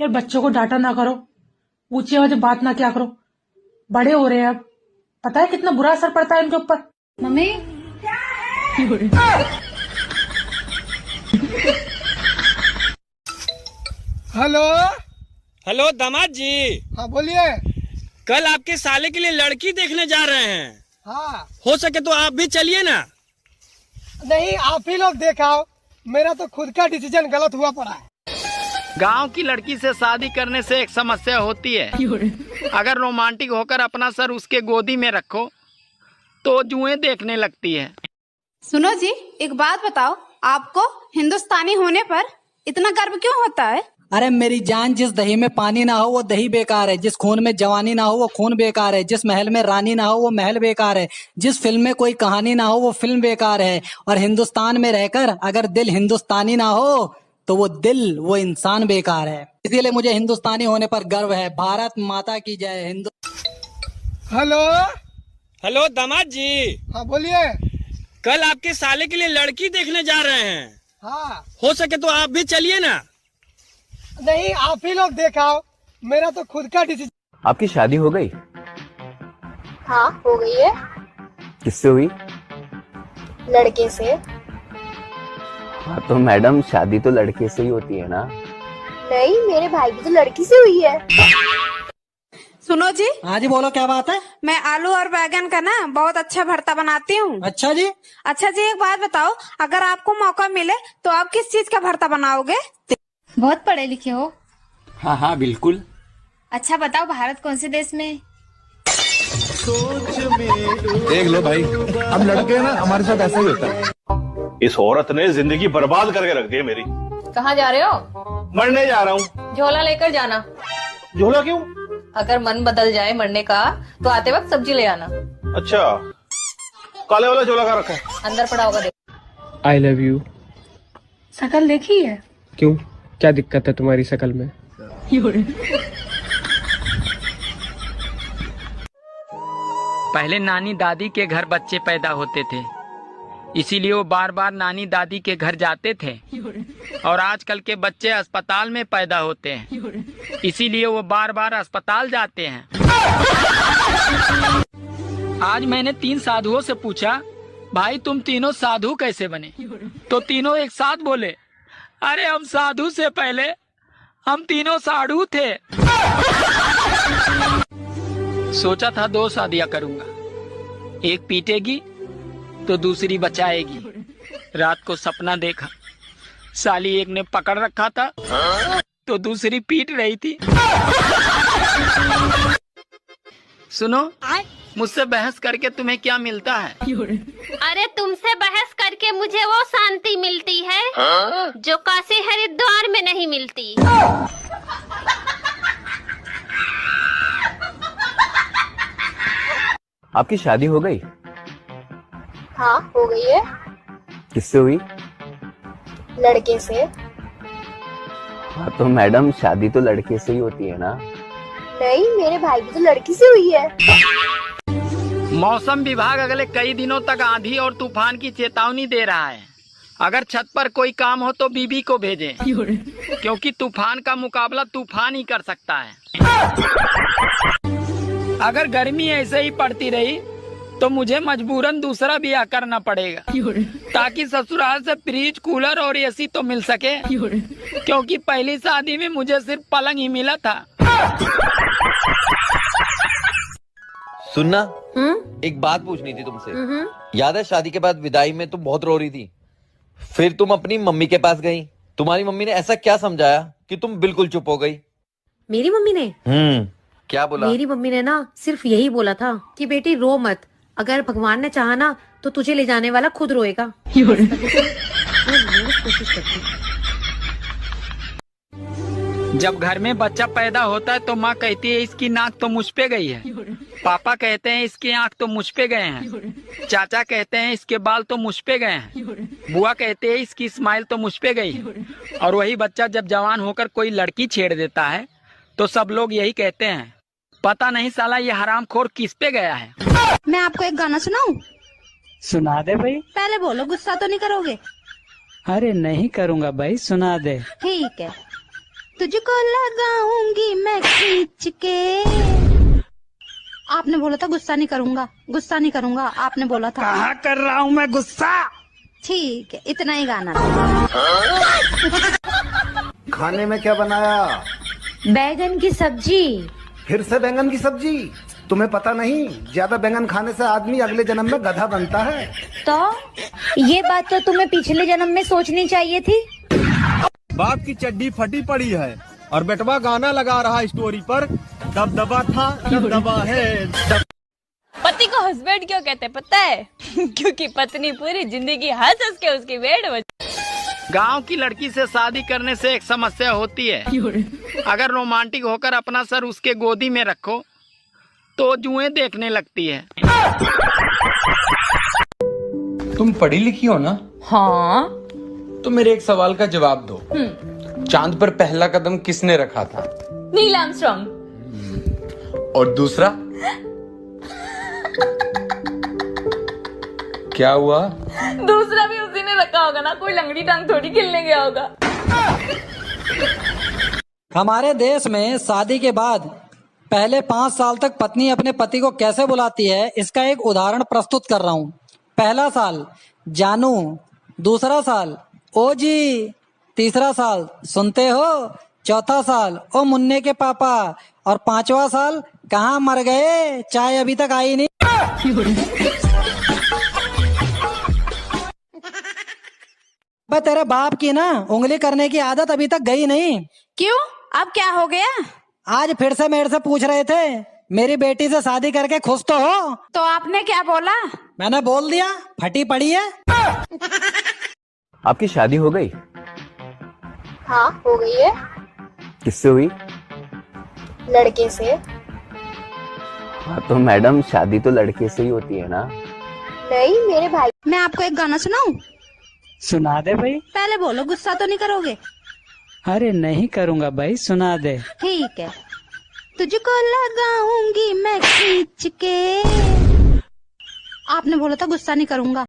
यार बच्चों को डांटा ना करो, ऊंची आवाज में बात ना किया करो, बड़े हो रहे हैं अब। पता है कितना बुरा असर पड़ता है इनके ऊपर। Mummy hello. हेलो दामाद जी। हाँ बोलिए। कल आपके साले के लिए लड़की देखने जा रहे हैं। हाँ हो सके तो आप भी चलिए ना। नहीं, आप ही लोग देखाओ, मेरा तो खुद का डिसीजन गलत हुआ पड़ा है। गांव की लड़की से शादी करने से एक समस्या होती है, अगर रोमांटिक होकर अपना सर उसके गोदी में रखो तो जुएं देखने लगती है। सुनो जी, एक बात बताओ, आपको हिंदुस्तानी होने पर इतना गर्व क्यों होता है? अरे मेरी जान, जिस दही में पानी ना हो वो दही बेकार है, जिस खून में जवानी ना हो वो खून बेकार है, जिस महल में रानी ना हो वो महल बेकार है, जिस फिल्म में कोई कहानी ना हो वो फिल्म बेकार है। और हिंदुस्तान में रहकर अगर दिल हिंदुस्तानी ना हो तो वो दिल, वो इंसान बेकार है। इसीलिए मुझे हिंदुस्तानी होने पर गर्व है। भारत माता की जय। हिंदू। हेलो। हेलो दामाद जी। हाँ बोलिए। कल आपके साले के लिए लड़की देखने जा रहे हैं। हाँ हो सके तो आप भी चलिए ना। नहीं, आप ही लोग देखाओ, मेरा तो खुद का डिसीजन। आपकी शादी हो गई? हाँ हो गई है। किससे हुई? लड़के से। हाँ तो मैडम, शादी तो लड़के से ही होती है ना? नहीं, मेरे भाई की तो लड़की से हुई है। सुनो जी। हाँ जी बोलो, क्या बात है? मैं आलू और बैगन का ना बहुत अच्छा भरता बनाती हूँ। अच्छा जी। अच्छा जी, एक बात बताओ, अगर आपको मौका मिले तो आप किस चीज का भरता बनाओगे? बहुत पढ़े लिखे हो। हाँ हाँ बिल्कुल। अच्छा बताओ, भारत कौन से देश में? देख लो भाई, हम लड़के ना, हमारे साथ ऐसा ही होता है। इस औरत ने जिंदगी बर्बाद करके रख दी है मेरी। कहाँ जा रहे हो? मरने जा रहा हूँ। झोला लेकर जाना। झोला क्यों? अगर मन बदल जाए मरने का तो आते वक्त सब्जी ले आना। अच्छा, काले वाला झोला का रखा है? अंदर पड़ा होगा, देख। I love you. शकल देखी है? क्यों, क्या दिक्कत है तुम्हारी शकल में? पहले नानी दादी के घर बच्चे पैदा होते थे, इसीलिए वो बार बार नानी दादी के घर जाते थे। और आजकल के बच्चे अस्पताल में पैदा होते हैं, इसीलिए वो बार बार अस्पताल जाते हैं। आज मैंने 3 साधुओं से पूछा, भाई तुम तीनों साधु कैसे बने? तो तीनों एक साथ बोले, अरे हम साधु से पहले हम तीनों साधु थे। सोचा था 2 शादियां करूंगा, एक पीटेगी तो दूसरी बचाएगी। रात को सपना देखा, साली एक ने पकड़ रखा था तो दूसरी पीट रही थी। सुनो, मुझसे बहस करके तुम्हें क्या मिलता है? अरे तुमसे बहस करके मुझे वो शांति मिलती है जो काशी हरिद्वार में नहीं मिलती। आपकी शादी हो गई? हाँ हो गई है। किससे हुई? लड़के से। हाँ तो मैडम, शादी तो लड़के से ही होती है ना? नहीं, मेरे भाई की तो लड़की से हुई है। मौसम विभाग अगले कई दिनों तक आंधी और तूफान की चेतावनी दे रहा है। अगर छत पर कोई काम हो तो बीबी को भेजें, क्योंकि तूफान का मुकाबला तूफान ही कर सकता है। अगर गर्मी ऐसे ही पड़ती रही तो मुझे मजबूरन दूसरा ब्याह करना पड़ेगा, ताकि ससुराल से फ्रिज, कूलर और एसी तो मिल सके, क्योंकि पहली शादी में मुझे सिर्फ पलंग ही मिला था। सुनना, एक बात पूछनी थी तुमसे। याद है शादी के बाद विदाई में तुम बहुत रो रही थी, फिर तुम अपनी मम्मी के पास गई। तुम्हारी मम्मी ने ऐसा क्या समझाया कि तुम बिल्कुल चुप हो गई? मेरी मम्मी ने? क्या बोला? मेरी मम्मी ने ना सिर्फ यही बोला था कि बेटी रो मत, अगर भगवान ने चाहा ना तो तुझे ले जाने वाला खुद रोएगा। जब घर में बच्चा पैदा होता है तो माँ कहती है इसकी नाक तो मुझ पे गई है, पापा कहते हैं इसकी आंख तो मुझ पे गए हैं, चाचा कहते हैं इसके बाल तो मुझ पे गए हैं, बुआ कहते हैं इसकी स्माइल तो मुझ पे गई है। और वही बच्चा जब जवान होकर कोई लड़की छेड़ देता है तो सब लोग यही कहते हैं, पता नहीं साला ये हरामखोर किस पे गया है। मैं आपको एक गाना सुनाऊं? सुना दे भाई। पहले बोलो, गुस्सा तो नहीं करोगे? अरे नहीं करूँगा भाई, सुना दे। ठीक है। तुझको लगाऊंगी मैं खींच के। आपने बोला था गुस्सा नहीं करूंगा, आपने बोला था। कहाँ कर रहा हूँ मैं गुस्सा? ठीक है, इतना ही गाना। खाने में क्या बनाया? बैगन की सब्जी। फिर से बैंगन की सब्जी? तुम्हें पता नहीं, ज्यादा बैंगन खाने से आदमी अगले जन्म में गधा बनता है। तो ये बात तो तुम्हें पिछले जन्म में सोचनी चाहिए थी। बाप की चड्डी फटी पड़ी है और बेटवा गाना लगा रहा स्टोरी पर, दबदबा था दबदबा है। पति को हस्बैंड क्यों कहते पता है? क्योंकि पत्नी पूरी जिंदगी हंस हंस के उसकी भेड़ बची। गांव की लड़की से शादी करने से एक समस्या होती है, अगर रोमांटिक होकर अपना सर उसके गोदी में रखो तो जुएं देखने लगती है। तुम पढ़ी लिखी हो ना? हाँ। तो मेरे एक सवाल का जवाब दो। चांद पर पहला कदम किसने रखा था? Neil Armstrong. और दूसरा? क्या हुआ? दूसरा भी उसी ने रखा होगा ना, कोई लंगड़ी टांग थोड़ी खेलने गया होगा। हमारे देश में शादी के बाद पहले 5 साल तक पत्नी अपने पति को कैसे बुलाती है, इसका एक उदाहरण प्रस्तुत कर रहा हूँ। पहला साल जानू, दूसरा साल ओ जी, तीसरा साल सुनते हो, चौथा साल ओ मुन्ने के पापा, और 5वां साल कहाँ मर गए, चाय अभी तक आई नहीं। बस तेरे बाप की ना उंगली करने की आदत अभी तक गई नहीं। क्यों, अब क्या हो गया? आज फिर से मेरे से पूछ रहे थे मेरी बेटी से शादी करके खुश तो हो? तो आपने क्या बोला? मैंने बोल दिया फटी पड़ी है। आपकी शादी हो गई? हाँ, हो गई है। किससे हुई? लड़के से। हाँ तो मैडम शादी तो लड़के से ही होती है ना? नहीं, मेरे भाई। मैं आपको एक गाना सुनाऊं? सुना दे भाई। पहले बोलो, गुस्सा तो नहीं करोगे? अरे नहीं करूँगा भाई, सुना दे। ठीक है। तुझको लगाऊंगी मैं खींच के। आपने बोला था गुस्सा नहीं करूंगा।